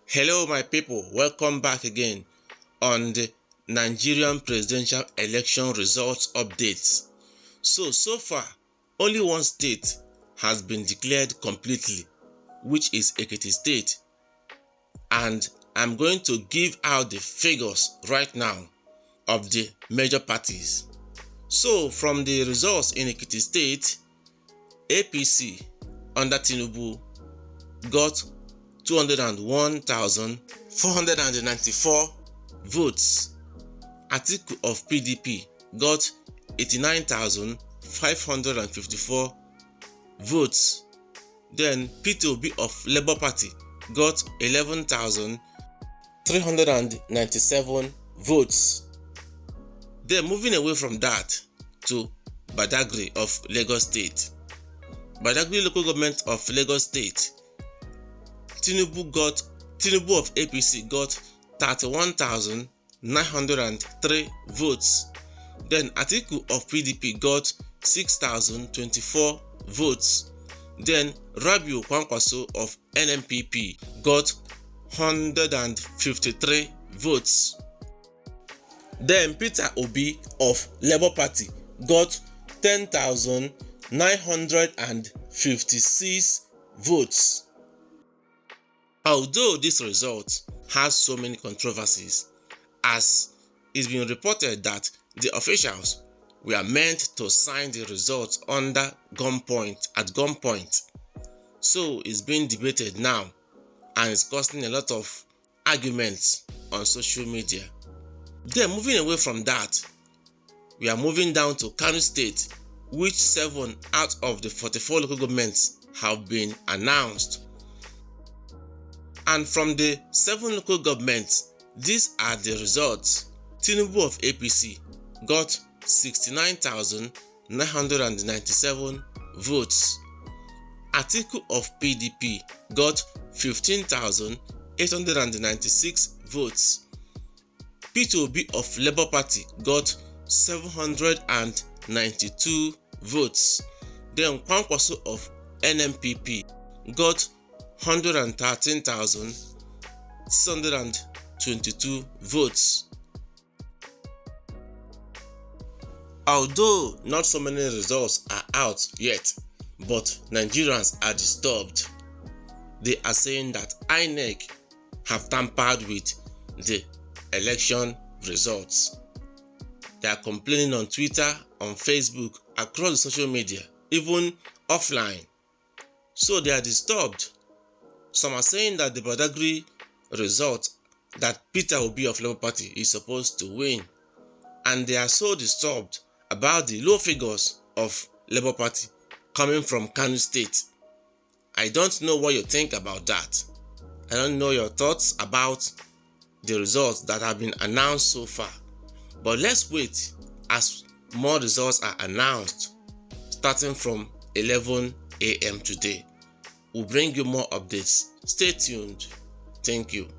Hello my people, welcome back again on the Nigerian Presidential Election results updates. So far, only one state has been declared completely, which is Ekiti State. And I'm going to give out the figures right now of the major parties. So from the results in Ekiti State, APC under Tinubu got 201,494 votes. Atiku of PDP got 89,554 votes. Then P2B of Labour Party got 11,397 votes. Then moving away from that to Badagry of Lagos State. Badagry local government of Lagos State, Tinubu of APC got 31,903 votes. Then Atiku of PDP got 6,024 votes. Then Rabiu Kwankwaso of NNPP got 153 votes. Then Peter Obi of Labour Party got 10,956 votes. Although this result has so many controversies, as it's been reported that the officials were meant to sign the results at gunpoint. So it's being debated now and it's causing a lot of arguments on social media. Then moving away from that, we are moving down to Kano State, which 7 out of the 44 local governments have been announced. And from the 7 local governments, these are the results. Tinubu of APC got 69,997 votes. Atiku of PDP got 15,896 votes. P2B of Labour Party got 792 votes. Then Kwankwaso of NNPP got 113,622 votes. Although not so many results are out yet, but Nigerians are disturbed. They are saying that INEC have tampered with the election results. They are complaining on Twitter, on Facebook, across the social media, even offline. So they are disturbed. Some are saying that the Badagry result that Peter Obi of Labour Party is supposed to win, and they are so disturbed about the low figures of Labour Party coming from Kano State. I don't know what you think about that. I don't know your thoughts about the results that have been announced so far. But let's wait as more results are announced starting from 11 a.m. today. We'll bring you more updates. Stay tuned. Thank you.